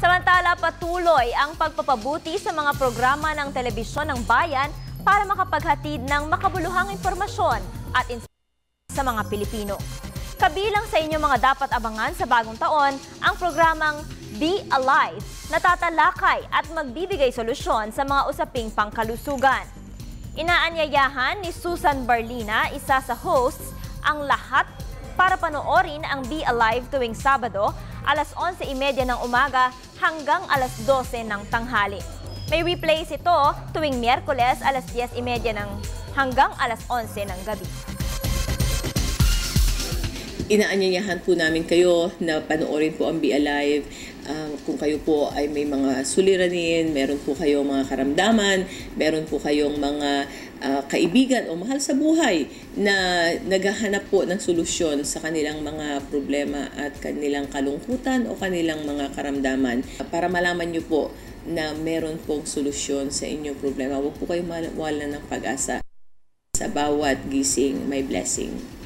Samantala, patuloy ang pagpapabuti sa mga programa ng telebisyon ng bayan para makapaghatid ng makabuluhang impormasyon at sa mga Pilipino. Kabilang sa inyong mga dapat abangan sa bagong taon ang programang Be Alive na tatalakay at magbibigay solusyon sa mga usaping pangkalusugan. Inaanyayahan ni Susan Barlina, isa sa hosts, ang lahat para panoorin ang Be Alive tuwing Sabado, alas 11:30 ng umaga hanggang alas 12 ng tanghali. May replays ito tuwing Miyerkules, alas 10:30 hanggang alas 11 ng gabi. Inaanyayahan po namin kayo na panoorin po ang Be Alive. Kung kayo po ay may mga suliranin, meron po kayong mga karamdaman, meron po kayong mga kaibigan o mahal sa buhay na naghahanap po ng solusyon sa kanilang mga problema at kanilang kalungkutan o kanilang mga karamdaman. Para malaman nyo po na meron pong solusyon sa inyong problema, huwag po kayong mawalan ng pag-asa. Sa bawat gising, may blessing.